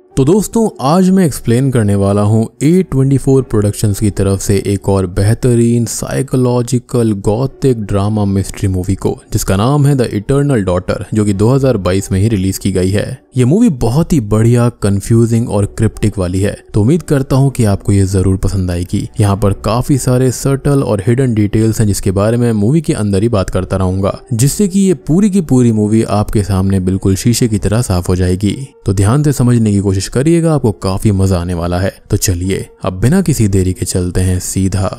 तो दोस्तों आज मैं एक्सप्लेन करने वाला हूँ A24 प्रोडक्शंस की तरफ से एक और बेहतरीन psychological Gothic drama mystery movie को, जिसका नाम है द इटर्नल डॉटर, जो कि 2022 में ही रिलीज की गई है। ये मूवी बहुत ही बढ़िया, कंफ्यूजिंग और क्रिप्टिक वाली है, तो उम्मीद करता हूँ कि आपको ये जरूर पसंद आएगी। यहाँ पर काफी सारे सटल और हिडन डिटेल्स हैं जिसके बारे में मूवी के अंदर ही बात करता रहूंगा, जिससे कि ये पूरी की पूरी मूवी आपके सामने बिल्कुल शीशे की तरह साफ हो जाएगी। तो ध्यान से समझने की कोशिश करिएगा, आपको काफी मजा आने वाला है। तो चलिए अब बिना किसी देरी के चलते हैं सीधा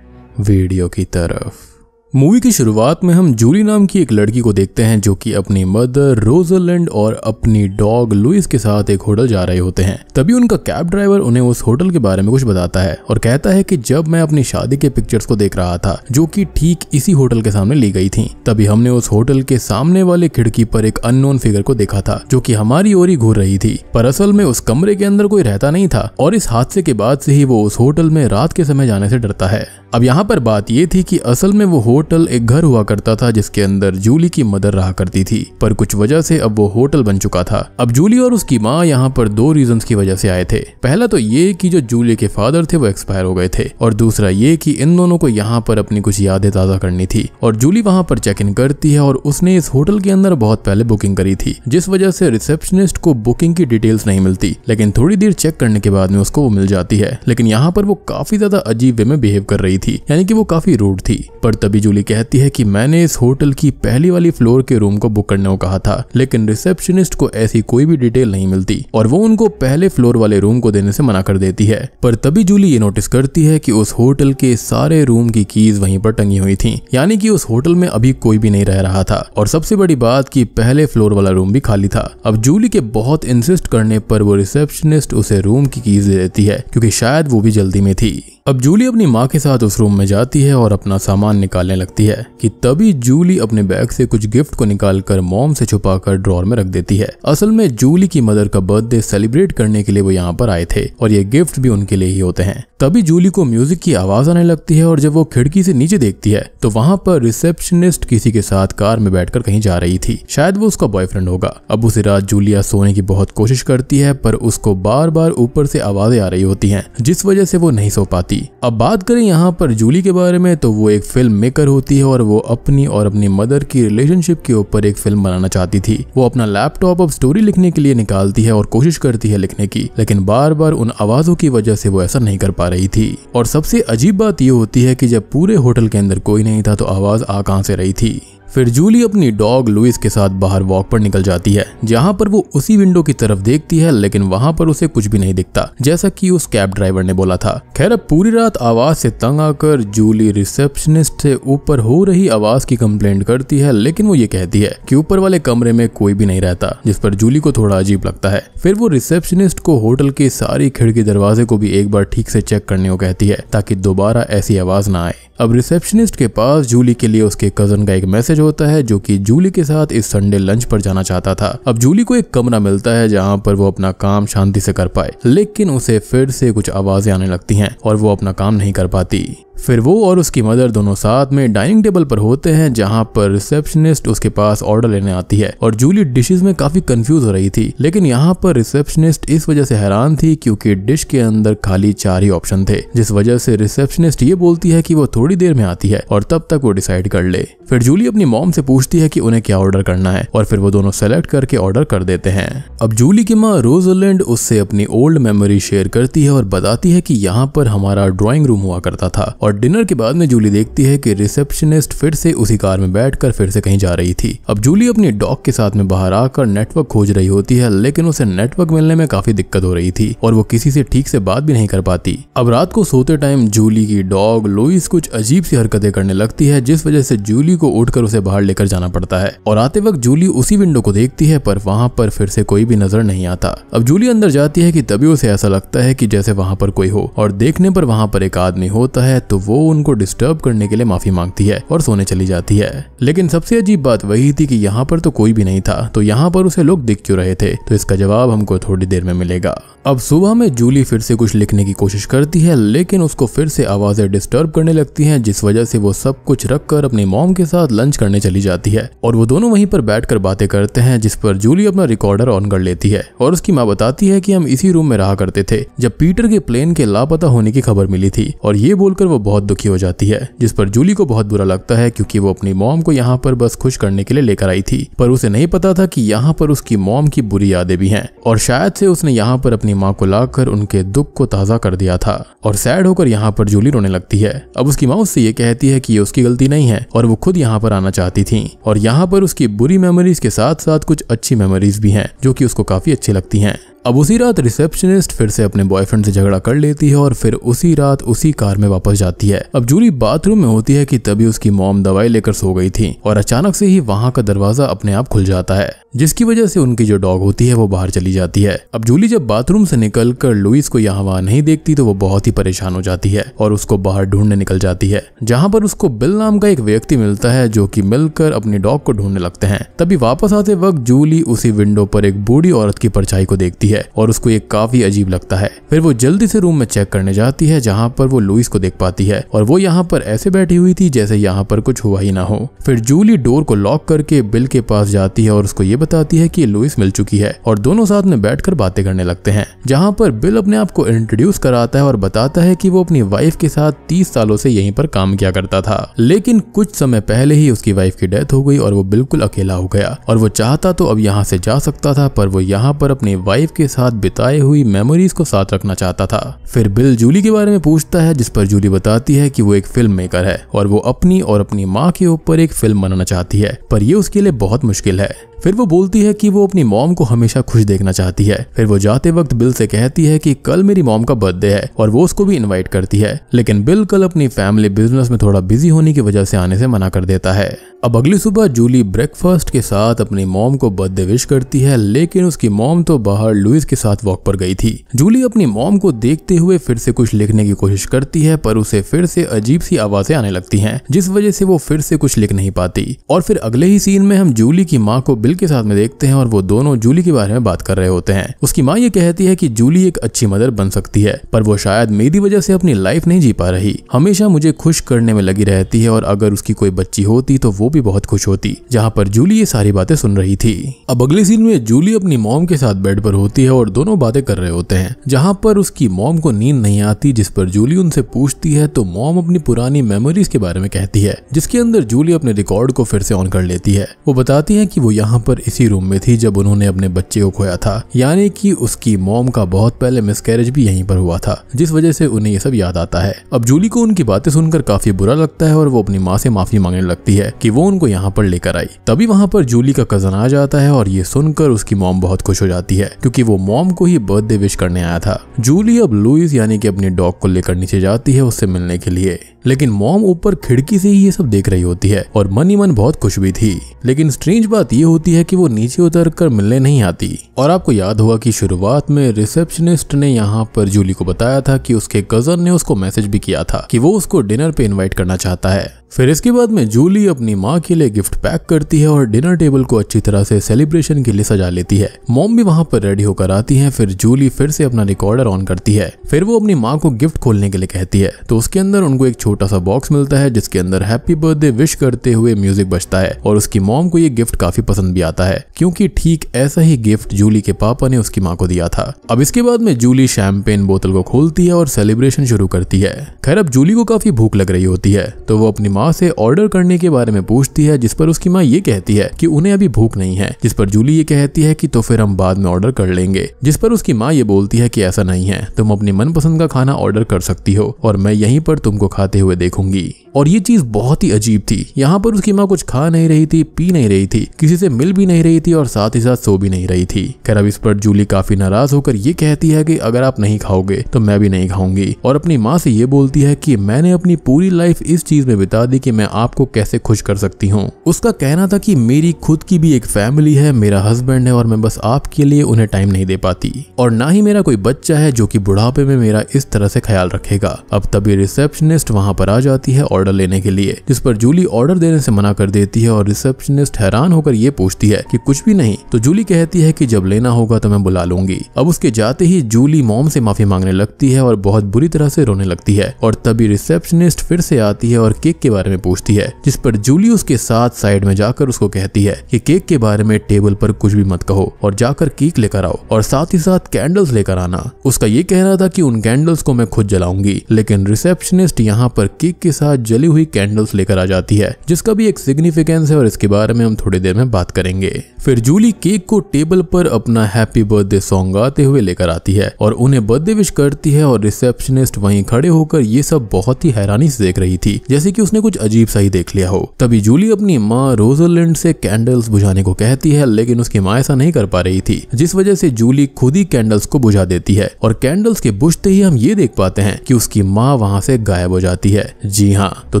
वीडियो की तरफ। मूवी की शुरुआत में हम जूली नाम की एक लड़की को देखते हैं जो कि अपनी मदर रोजलिंड और अपनी डॉग लुइस के साथ एक होटल जा रहे होते हैं। तभी उनका कैब ड्राइवर उन्हें उस होटल के बारे में कुछ बताता है और कहता है कि जब मैं अपनी शादी के पिक्चर्स को देख रहा था जो कि ठीक इसी होटल के सामने ली गई थी, तभी हमने उस होटल के सामने वाले खिड़की पर एक अननोन फिगर को देखा था जो कि हमारी ओर ही घूर रही थी, पर असल में उस कमरे के अंदर कोई रहता नहीं था और इस हादसे के बाद से ही वो उस होटल में रात के समय जाने से डरता है। अब यहाँ पर बात ये थी कि असल में वो होटल एक घर हुआ करता था जिसके अंदर जूली की मदर रहा करती थी, पर कुछ वजह से अब वो होटल बन चुका था। अब जूली और उसकी माँ यहाँ पर दो रीजंस की वजह से आए थे। पहला तो ये कि जो जूली के फादर थे वो एक्सपायर हो गए थे, और दूसरा ये कि इन दोनों को यहाँ पर अपनी कुछ यादें ताजा करनी थी। और जूली वहाँ पर चेक इन करती है और उसने इस होटल के अंदर बहुत पहले बुकिंग करी थी, जिस वजह से रिसेप्शनिस्ट को बुकिंग की डिटेल्स नहीं मिलती, लेकिन थोड़ी देर चेक करने के बाद में उसको वो मिल जाती है। लेकिन यहाँ पर वो काफी ज्यादा अजीब वे में बिहेव कर रही थी, यानी कि वो काफी रूड थी। पर तभी जूली कहती है कि मैंने इस होटल की पहली वाली फ्लोर के रूम को बुक करने को कहा था, लेकिन रिसेप्शनिस्ट को ऐसी कोई भी डिटेल नहीं मिलती और वो उनको पहले फ्लोर वाले रूम को देने से मना कर देती है। पर तभी जूली ये नोटिस करती है कि उस होटल के सारे रूम की कीज वहीं पर टंगी हुई थी, यानी कि उस होटल में अभी कोई भी नहीं रह रहा था। और सबसे बड़ी बात कि पहले फ्लोर वाला रूम भी खाली था। अब जूली के बहुत इंसिस्ट करने पर वो रिसेप्शनिस्ट उसे रूम की कीज दे देती है, क्योंकि शायद वो भी जल्दी में थी। अब जूली अपनी माँ के साथ उस रूम में जाती है और अपना सामान निकालने लगती है कि तभी जूली अपने बैग से कुछ गिफ्ट को निकालकर मॉम से छुपाकर ड्रॉर में रख देती है। असल में जूली की मदर का बर्थडे सेलिब्रेट करने के लिए वो यहाँ पर आए थे और ये गिफ्ट भी उनके लिए ही होते हैं। तभी जूली को म्यूजिक की आवाज आने लगती है और जब वो खिड़की से नीचे देखती है तो वहाँ पर रिसेप्शनिस्ट किसी के साथ कार में बैठकर कहीं जा रही थी, शायद वो उसका बॉयफ्रेंड होगा। अब उसी रात जूलिया सोने की बहुत कोशिश करती है, पर उसको बार बार ऊपर से आवाजें आ रही होती हैं, जिस वजह से वो नहीं सो पाती। अब बात करें यहाँ पर जूली के बारे में, तो वो एक फिल्म मेकर होती है और वो अपनी और अपनी मदर की रिलेशनशिप के ऊपर एक फिल्म बनाना चाहती थी। वो अपना लैपटॉप अब स्टोरी लिखने के लिए निकालती है और कोशिश करती है लिखने की, लेकिन बार बार उन आवाजों की वजह से वो ऐसा नहीं कर पा रही थी। और सबसे अजीब बात ये होती है कि जब पूरे होटल के अंदर कोई नहीं था तो आवाज आ कहां से रही थी। फिर जूली अपनी डॉग लुइस के साथ बाहर वॉक पर निकल जाती है, जहां पर वो उसी विंडो की तरफ देखती है, लेकिन वहां पर उसे कुछ भी नहीं दिखता, जैसा कि उस कैब ड्राइवर ने बोला था। खैर अब पूरी रात आवाज से तंग आकर जूली रिसेप्शनिस्ट से ऊपर हो रही आवाज की कंप्लेंट करती है, लेकिन वो ये कहती है कि ऊपर वाले कमरे में कोई भी नहीं रहता, जिस पर जूली को थोड़ा अजीब लगता है। फिर वो रिसेप्शनिस्ट को होटल के सारी खिड़की दरवाजे को भी एक बार ठीक से चेक करने को कहती है, ताकि दोबारा ऐसी आवाज ना आए। अब रिसेप्शनिस्ट के पास जूली के लिए उसके कजन का एक मैसेज होता है, जो कि जूली के साथ इस संडे लंच पर जाना चाहता था। अब जूली को एक कमरा मिलता है जहां पर वो अपना काम शांति से कर पाए, लेकिन उसे फिर से कुछ आवाजें आने लगती हैं और वो अपना काम नहीं कर पाती। फिर वो और उसकी मदर दोनों साथ में डाइनिंग टेबल पर होते हैं, जहां पर रिसेप्शनिस्ट उसके पास ऑर्डर लेने आती है और जूली डिशेस में काफी कंफ्यूज हो रही थी। लेकिन यहाँ पर रिसेप्शनिस्ट इस वजह से हैरान थी क्योंकि डिश के अंदर खाली 4 ही ऑप्शन थे, जिस वजह से रिसेप्शनिस्ट ये बोलती है कि वो थोड़ी देर में आती है और तब तक वो डिसाइड कर ले। फिर जूली अपनी मॉम से पूछती है कि उन्हें क्या ऑर्डर करना है और फिर वो दोनों सेलेक्ट करके ऑर्डर कर देते हैं। अब जूली की माँ रोजलिंड उससे अपनी ओल्ड मेमोरी शेयर करती है और बताती है कि यहाँ पर हमारा ड्राइंग रूम हुआ करता था। और डिनर के बाद में जूली देखती है कि रिसेप्शनिस्ट फिर से उसी कार में बैठकर फिर से कहीं जा रही थी। अब जूली अपनी डॉग के साथ में बाहर आकर नेटवर्क खोज रही होती है, लेकिन उसे नेटवर्क मिलने में काफी दिक्कत हो रही थी और वो किसी से ठीक से बात भी नहीं कर पाती। अब रात को सोते टाइम जूली की डॉग लुइस कुछ अजीब सी हरकतें करने लगती है, जिस वजह से जूली को उठकर उसे बाहर लेकर जाना पड़ता है। और आते वक्त जूली उसी विंडो को देखती है, पर वहां पर फिर से कोई भी नजर नहीं आता। अब जूली अंदर जाती है कि तभी उसे ऐसा लगता है कि जैसे वहां पर कोई हो, और देखने पर वहां पर एक आदमी होता है। तो वो उनको डिस्टर्ब करने के लिए माफी मांगती है और सोने चली जाती है। लेकिन सबसे अजीब बात वही थी कि यहाँ पर तो कोई भी नहीं था, तो यहाँ पर उसे लोग दिख क्यों रहे थे? तो इसका जवाब हमको थोड़ी देर में मिलेगा। अब सुबह में जूली फिर से कुछ लिखने की कोशिश करती है, लेकिन उसको फिर से आवाजें डिस्टर्ब करने लगती हैं, जिस वजह से वो सब कुछ रखकर अपनी मॉम के साथ लंच करने चली जाती है और वो दोनों वहीं पर बैठकर बातें करते हैं, जिस पर जूली अपना रिकॉर्डर ऑन कर लेती है और उसकी माँ बताती है कि हम इसी रूम में रहा करते थे जब पीटर के प्लेन के लापता होने की खबर मिली थी, और ये बोलकर वो बहुत दुखी हो जाती है, जिस पर जूली को बहुत बुरा लगता है क्योंकि वो अपनी मॉम को यहाँ पर बस खुश करने के लिए लेकर आई थी, पर उसे नहीं पता था कि यहाँ पर उसकी मॉम की बुरी यादें भी हैं और शायद से उसने यहाँ पर अपनी माँ को लाकर उनके दुख को ताजा कर दिया था। और सैड होकर यहाँ पर जूली रोने लगती है। अब उसकी माँ उससे ये कहती है कि ये उसकी गलती नहीं है और वो खुद यहाँ पर आना चाहती थी, और यहाँ पर उसकी बुरी मेमोरीज के साथ साथ कुछ अच्छी मेमोरीज भी हैं जो कि उसको काफी अच्छी लगती हैं। अब उसी रात रिसेप्शनिस्ट फिर से अपने बॉयफ्रेंड से झगड़ा कर लेती है और फिर उसी रात उसी कार में वापस जाती है। अब जूली बाथरूम में होती है कि तभी उसकी मॉम दवाई लेकर सो गई थी और अचानक से ही वहां का दरवाजा अपने आप खुल जाता है, जिसकी वजह से उनकी जो डॉग होती है वो बाहर चली जाती है। अब जूली जब बाथरूम से निकलकर लुइस को यहाँ वहां नहीं देखती तो वो बहुत ही परेशान हो जाती है और उसको बाहर ढूंढने निकल जाती है, जहाँ पर उसको बिल नाम का एक व्यक्ति मिलता है जो कि मिलकर अपनी डॉग को ढूंढने लगते हैं। तभी वापस आते वक्त जूली उसी विंडो पर एक बूढ़ी औरत की परछाई को देखती है और उसको ये काफी अजीब लगता है। फिर वो जल्दी से रूम में चेक करने जाती है, जहाँ पर वो लुइस को देख पाती है और वो यहाँ पर ऐसे बैठी हुई थी जैसे यहाँ पर कुछ हुआ ही ना हो। फिर जूली डोर को लॉक करके बिल के पास जाती है और उसको ये बताती है कि लुइस मिल चुकी है और दोनों साथ में बैठकर बातें करने लगते हैं, जहाँ पर बिल अपने आप को इंट्रोड्यूस कराता है और बताता है कि वो अपनी वाइफ के साथ 30 सालों से यहीं पर काम किया करता था, लेकिन कुछ समय पहले ही उसकी वाइफ की डेथ हो गई और वो बिल्कुल अकेला हो गया और वो चाहता तो अब यहाँ से जा सकता था, पर वो यहाँ पर अपनी वाइफ के साथ बिताए हुई मेमोरीज को साथ रखना चाहता था। फिर बिल जूली के बारे में पूछता है, जिस पर जूली बताती है कि वो एक फिल्म मेकर है और वो अपनी और अपनी माँ के ऊपर एक फिल्म बनाना चाहती है, पर ये उसके लिए बहुत मुश्किल है। फिर वो बोलती है कि वो अपनी मॉम को हमेशा खुश देखना चाहती है। फिर वो जाते वक्त बिल से कहती है कि कल मेरी मॉम का बर्थडे है और वो उसको भी इनवाइट करती है, लेकिन बिल कल अपनी फैमिली बिजनेस में थोड़ा बिजी होने की वजह से आने से मना कर देता है। अब अगली सुबह जूली ब्रेकफास्ट के साथ अपनी मॉम को बर्थडे विश करती है, लेकिन उसकी मॉम तो बाहर लुइस के साथ वॉक पर गई थी। जूली अपनी मॉम को देखते हुए फिर से कुछ लिखने की कोशिश करती है, पर उसे फिर से अजीब सी आवाजें आने लगती हैं, जिस वजह से वो फिर से कुछ लिख नहीं पाती। और फिर अगले ही सीन में हम जूली की माँ को बिल के साथ में देखते हैं और वो दोनों जूली के बारे में बात कर रहे होते हैं। उसकी माँ ये कहती है कि जूली एक अच्छी मदर बन सकती है, पर वो शायद मेरी वजह से अपनी लाइफ नहीं जी पा रही, हमेशा मुझे खुश करने में लगी रहती है और अगर उसकी कोई बच्ची होती तो वो भी बहुत खुश होती। जहाँ पर जूली ये सारी बातें सुन रही थी। अब अगले सीन में जूली अपनी मॉम के साथ बेड पर होती है और दोनों बातें कर रहे होते हैं, जहाँ पर उसकी मॉम को नींद नहीं आती, जिस पर जूली उनसे पूछती है तो मॉम अपनी पुरानी मेमोरीज के बारे में कहती है, जिसके अंदर जूली अपने रिकॉर्ड को फिर से ऑन कर लेती है। वो बताती है कि वो यहाँ पर इसी रूम में थी जब उन्होंने अपने बच्चे को खोया था, यानी कि उसकी मॉम का बहुत पहले मिसकैरेज भी यहीं पर हुआ था, जिस वजह से उन्हें ये सब याद आता है। अब जूली को उनकी बातें सुनकर काफी बुरा लगता है और वो अपनी माँ से माफी मांगने लगती है कि वो उनको यहाँ पर लेकर आई। तभी वहाँ पर जूली का कजन आ जाता है और ये सुनकर उसकी मॉम बहुत खुश हो जाती है, क्योंकि वो मॉम को ही बर्थडे विश करने आया था। जूली अब लुइस यानी कि अपनी डॉग को लेकर नीचे जाती है उससे मिलने के लिए, लेकिन मॉम ऊपर खिड़की से ही ये सब देख रही होती है और मन ही मन बहुत खुश भी थी। लेकिन स्ट्रेंज बात ये होती है कि वो नीचे उतर कर मिलने नहीं आती। और आपको याद होगा कि शुरुआत में रिसेप्शनिस्ट ने यहाँ पर जूली को बताया था कि उसके कजन ने उसको मैसेज भी किया था कि वो उसको डिनर पे इनवाइट करना चाहता है। फिर इसके बाद में जूली अपनी माँ के लिए गिफ्ट पैक करती है और डिनर टेबल को अच्छी तरह से सेलिब्रेशन के लिए सजा लेती है। मॉम भी वहाँ पर रेडी होकर आती है। फिर जूली फिर से अपना रिकॉर्डर ऑन करती है। फिर वो अपनी माँ को गिफ्ट खोलने के लिए कहती है, तो उसके अंदर उनको एक छोटा सा बॉक्स मिलता है जिसके अंदर हैप्पी बर्थडे विश करते हुए म्यूजिक बजता है और उसकी मॉम को ये गिफ्ट काफी पसंद भी आता है, क्योंकि ठीक ऐसा ही गिफ्ट जूली के पापा ने उसकी माँ को दिया था। अब इसके बाद में जूली शैंपेन बोतल को खोलती है और सेलिब्रेशन शुरू करती है। खैर अब जूली को काफी भूख लग रही होती है, तो वो अपनी माँ से ऑर्डर करने के बारे में पूछती है, जिस पर उसकी माँ ये कहती है कि उन्हें अभी भूख नहीं है, जिस पर जूली ये कहती है कि तो फिर हम बाद में ऑर्डर कर लेंगे, जिस पर उसकी माँ ये बोलती है कि ऐसा नहीं है, तुम अपनी मनपसंद का खाना ऑर्डर कर सकती हो और मैं यहीं पर तुमको खाते हुए देखूंगी। और ये चीज बहुत ही अजीब थी। यहाँ पर उसकी माँ कुछ खा नहीं रही थी, पी नहीं रही थी, किसी से मिल भी नहीं रही थी और साथ ही साथ सो भी नहीं रही थी। खैर अब इस पर जूली काफी नाराज होकर ये कहती है कि अगर आप नहीं खाओगे तो मैं भी नहीं खाऊंगी, और अपनी माँ से ये बोलती है कि मैंने अपनी पूरी लाइफ इस चीज में बिता बता दी कि मैं आपको कैसे खुश कर सकती हूँ। उसका कहना था कि मेरी खुद की भी एक फैमिली है, मेरा हस्बैंड है और मैं बस आपके लिए उन्हें टाइम नहीं दे पाती और ना ही मेरा कोई बच्चा है जो कि बुढ़ापे में मेरा इस तरह से ख्याल रखेगा। अब तभी रिसेप्शनिस्ट वहां पर आ जाती है ऑर्डर लेने के लिए, जिस पर जूली ऑर्डर देने से मना कर देती है और रिसेप्शनिस्ट हैरान होकर ये पूछती है कि कुछ भी नहीं। तो जूली कहती है कि जब लेना होगा तो मैं बुला लूंगी। अब उसके जाते ही जूली मॉम से माफी मांगने लगती है और बहुत बुरी तरह से रोने लगती है और तभी रिसेप्शनिस्ट फिर से आती है और केक के बारे में पूछती है, जिस पर जूली उसके साथ साइड में जाकर उसको कहती है कि केक के बारे में टेबल पर कुछ भी मत कहो और जाकर केक लेकर आओ और साथ ही साथ कैंडल्स लेकर आना। उसका ये कहना था कि उन कैंडल्स को मैं खुद जलाऊंगी, लेकिन रिसेप्शनिस्ट यहाँ पर केक के साथ जली हुई कैंडल्स लेकर आ जाती है, जिसका भी एक सिग्निफिकेंस है और इसके बारे में हम थोड़ी देर में बात करेंगे। फिर जूली केक को टेबल पर अपना हैप्पी बर्थडे सॉन्ग गाते हुए लेकर आती है और उन्हें बर्थडे विश करती है और रिसेप्शनिस्ट वहीं खड़े होकर ये सब बहुत ही हैरानी से देख रही थी, जैसे कि उसने कुछ अजीब सा ही देख लिया हो। तभी जूली अपनी माँ रोजलिंड से कैंडल्स बुझाने को कहती है, लेकिन उसकी माँ ऐसा नहीं कर पा रही थी, जिस वजह से जूली खुद ही कैंडल्स को बुझा देती है और कैंडल्स के बुझते ही हम ये देख पाते हैं कि उसकी माँ वहां से गायब हो जाती है। जी हाँ, तो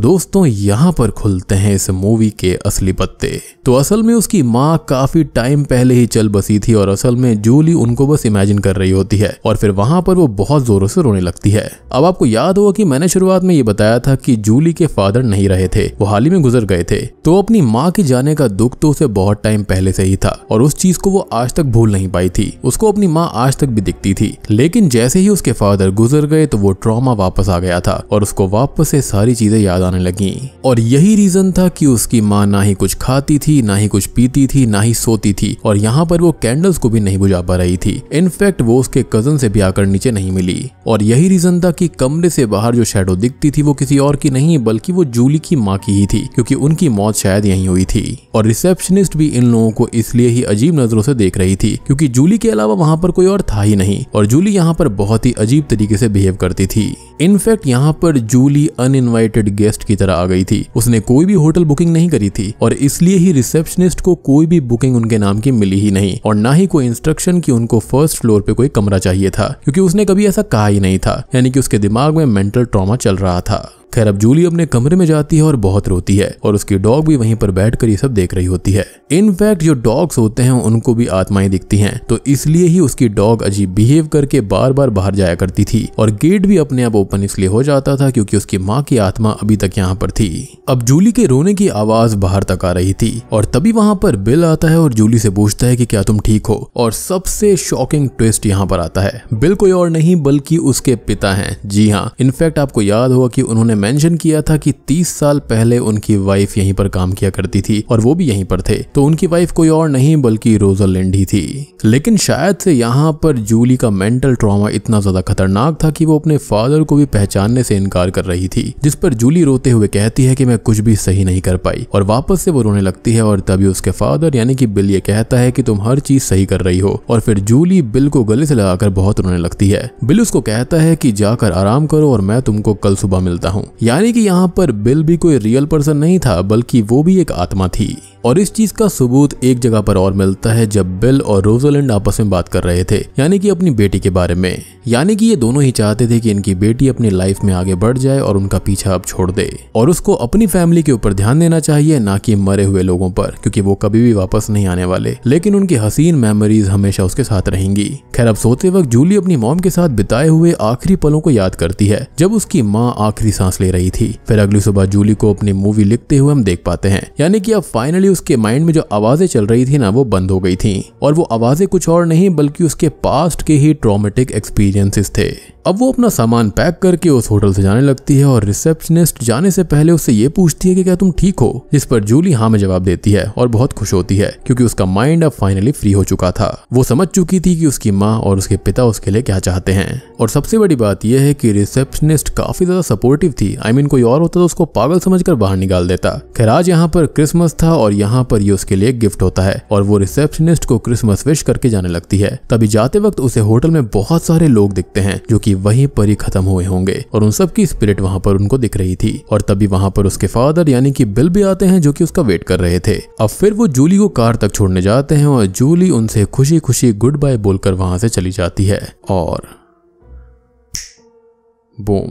दोस्तों यहाँ पर खुलते हैं इस मूवी के असली पत्ते। तो असल में उसकी माँ काफी टाइम पहले ही चल बसी थी और असल में जूली उनको बस इमेजिन कर रही होती है और फिर वहां पर वो बहुत जोरों से रोने लगती है। अब आपको याद होगा कि मैंने शुरुआत में ये बताया था कि जूली के फादर नहीं रहे थे, वो हाल ही में गुजर गए थे। तो अपनी माँ के जाने का दुख तो उसे बहुत टाइम पहले से ही था और उस चीज को वो आज तक भूल नहीं पाई थी। उसको अपनी माँ आज तक भी दिखती थी, लेकिन जैसे ही उसके फादर गुजर गए तो वो ट्रॉमा वापस आ गया था और उसको वापस से सारी चीजें याद आने लगी। और यही रीजन था कि उसकी माँ ना ही कुछ खाती थी, ना ही कुछ पीती थी, ना ही सोती थी और यहाँ पर वो कैंडल्स को भी नहीं बुझा पा रही थी। इनफैक्ट वो उसके कजन से भी आकर नीचे नहीं मिली और यही रीजन था कि कमरे से बाहर जो शैडो दिखती थी वो किसी और की नहीं बल्कि वो जूली की माँ की ही थी, क्योंकि उनकी मौत शायद यहीं हुई थी। और रिसेप्शनिस्ट भी इन लोगों को इसलिए ही अजीब नजरों से देख रही थी क्योंकि जूली के अलावा वहां पर कोई और था ही नहीं और जूली यहाँ पर बहुत ही अजीब तरीके से बिहेव करती थी। इनफैक्ट यहाँ पर जूली अनइनवाइटेड गेस्ट की तरह आ गई थी, उसने कोई भी होटल बुकिंग नहीं करी थी और इसलिए ही रिसेप्शनिस्ट को कोई भी बुकिंग उनके नाम की मिली ही नहीं और ना ही कोई इंस्ट्रक्शन कि उनको फर्स्ट फ्लोर पे कोई कमरा चाहिए था, क्योंकि उसने कभी ऐसा कहा ही नहीं था, यानी कि उसके दिमाग में मेंटल ट्रॉमा चल रहा था। खैर, अब जूली अपने कमरे में जाती है और बहुत रोती है और उसकी डॉग भी वहीं पर बैठकर ये सब देख रही होती है। इनफैक्ट जो डॉग्स होते हैं उनको भी आत्माएं दिखती हैं, तो इसलिए ही उसकी डॉग अजीब बिहेव करके बार बार बाहर जाया करती थी और गेट भी अपने आप ओपन इसलिए हो जाता था क्योंकि उसकी माँ की आत्मा अभी तक यहाँ पर थी। अब जूली के रोने की आवाज बाहर तक आ रही थी और तभी वहां पर बिल आता है और जूली से पूछता है कि क्या तुम ठीक हो। और सबसे शॉकिंग ट्विस्ट यहाँ पर आता है, बिल कोई और नहीं बल्कि उसके पिता हैं। जी हाँ, इनफैक्ट आपको याद होगा कि उन्होंने मेंशन किया था कि 30 साल पहले उनकी वाइफ यहीं पर काम किया करती थी और वो भी यहीं पर थे, तो उनकी वाइफ कोई और नहीं बल्कि रोजलिंड ही थी। लेकिन शायद से यहाँ पर जूली का मेंटल ट्रॉमा इतना ज्यादा खतरनाक था कि वो अपने फादर को भी पहचानने से इनकार कर रही थी, जिस पर जूली रोते हुए कहती है कि मैं कुछ भी सही नहीं कर पाई और वापस से वो रोने लगती है और तभी उसके फादर यानी कि बिल ये कहता है कि तुम हर चीज सही कर रही हो और फिर जूली बिल को गले से लगाकर बहुत रोने लगती है। बिल उसको कहता है कि जाकर आराम करो और मैं तुमको कल सुबह मिलता हूँ। यानी कि यहाँ पर बिल भी कोई रियल पर्सन नहीं था बल्कि वो भी एक आत्मा थी। और इस चीज का सबूत एक जगह पर और मिलता है जब बिल और रोजलिंड आपस में बात कर रहे थे, यानी कि अपनी बेटी के बारे में। यानी कि ये दोनों ही चाहते थे कि इनकी बेटी अपनी लाइफ में आगे बढ़ जाए और उनका पीछा अब छोड़ दे और उसको अपनी फैमिली के ऊपर ध्यान देना चाहिए, ना कि मरे हुए लोगों पर, क्योंकि वो कभी भी वापस नहीं आने वाले, लेकिन उनकी हसीन मेमोरीज हमेशा उसके साथ रहेंगी। खैर, अब सोते वक्त जूली अपनी मॉम के साथ बिताए हुए आखिरी पलों को याद करती है जब उसकी माँ आखिरी सांस ले रही थी। फिर अगली सुबह जूली को अपनी मूवी लिखते हुए हम देख पाते हैं, यानी कि अब फाइनली उसके माइंड में जो आवाजें चल रही थी ना वो बंद हो गई थी और वो आवाजें कुछ और नहीं बल्कि उसके पास्ट के ही ट्रॉमेटिक एक्सपीरियंसेस थे। अब वो अपना सामान पैक करके उस होटल से जाने लगती है और रिसेप्शनिस्ट जाने से पहले उससे ये पूछती है कि क्या तुम ठीक हो, जिस पर जूली हाँ में जवाब देती है और बहुत खुश होती है क्योंकि उसका माइंड अब फाइनली फ्री हो चुका था। वो समझ चुकी थी कि उसकी माँ और उसके पिता उसके लिए क्या चाहते हैं। और सबसे बड़ी बात यह है कि रिसेप्शनिस्ट काफी ज्यादा सपोर्टिव थी। आई मीन कोई और होता तो उसको पागल समझकर बाहर निकाल देता। खैर, आज यहाँ पर क्रिसमस था और यहाँ पर ये उसके लिए गिफ्ट होता है और वो रिसेप्शनिस्ट को क्रिसमस विश करके जाने लगती है। तभी जाते वक्त उसे होटल में बहुत सारे लोग दिखते हैं जो कि वहीं पर ही खत्म हुए होंगे और उन सब की स्पिरिट वहां पर उनको दिख रही थी। और तभी वहां पर उसके फादर यानी कि बिल भी आते हैं जो कि उसका वेट कर रहे थे। अब फिर वो जूली को कार तक छोड़ने जाते हैं और जूली उनसे खुशी खुशी गुड बाय बोलकर वहां से चली जाती है और बूम,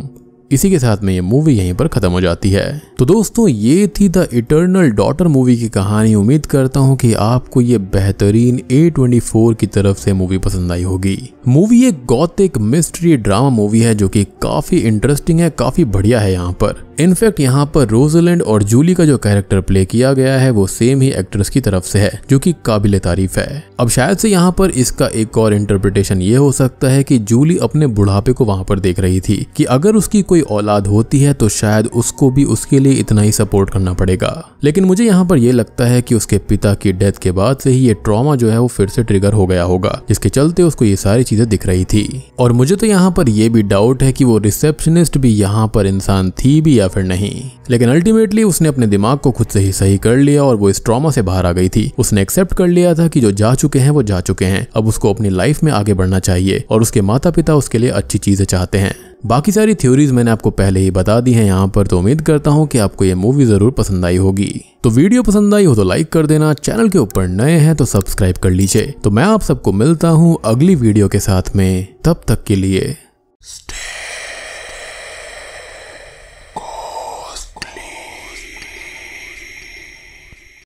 इसी के साथ में ये मूवी यहीं पर खत्म हो जाती है। तो दोस्तों ये थी द इटर्नल डॉटर मूवी की कहानी। उम्मीद करता हूँ कि आपको ये बेहतरीन A24 की तरफ से मूवी पसंद आई होगी। मूवी एक गॉथिक मिस्ट्री ड्रामा मूवी है जो कि काफी इंटरेस्टिंग है, काफी बढ़िया है। यहाँ पर इनफैक्ट यहाँ पर रोजलिंड और जूली का जो कैरेक्टर प्ले किया गया है वो सेम ही एक्ट्रेस की तरफ से है, जो कि काबिले तारीफ है। अब शायद से यहाँ पर इसका एक और इंटरप्रिटेशन ये हो सकता है कि जूली अपने बुढ़ापे को वहां पर देख रही थी कि अगर उसकी कोई औलाद होती है तो शायद उसको भी उसके लिए इतना ही सपोर्ट करना पड़ेगा। लेकिन मुझे यहाँ पर यह लगता है कि उसके पिता की डेथ के बाद से ही ये ट्रॉमा जो है वो फिर से ट्रिगर हो गया होगा, जिसके चलते उसको ये सारी चीजें दिख रही थी। और मुझे तो यहाँ पर यह भी डाउट है कि वो रिसेप्शनिस्ट भी यहाँ पर इंसान थी भी या फिर नहीं। लेकिन अल्टीमेटली उसने अपने दिमाग को खुद से ही सही कर लिया और वो इस ट्रॉमा से बाहर आ गई थी। उसने एक्सेप्ट कर लिया था कि जो जा चुके हैं वो जा चुके हैं, अब उसको अपनी लाइफ में आगे बढ़ना चाहिए और उसके माता पिता उसके लिए अच्छी चीजें चाहते हैं। बाकी सारी थ्योरीज मैंने आपको पहले ही बता दी हैं यहाँ पर, तो उम्मीद करता हूँ कि आपको ये मूवी जरूर पसंद आई होगी। तो वीडियो पसंद आई हो तो लाइक कर देना, चैनल के ऊपर नए हैं तो सब्सक्राइब कर लीजिए। तो मैं आप सबको मिलता हूँ अगली वीडियो के साथ में, तब तक के लिए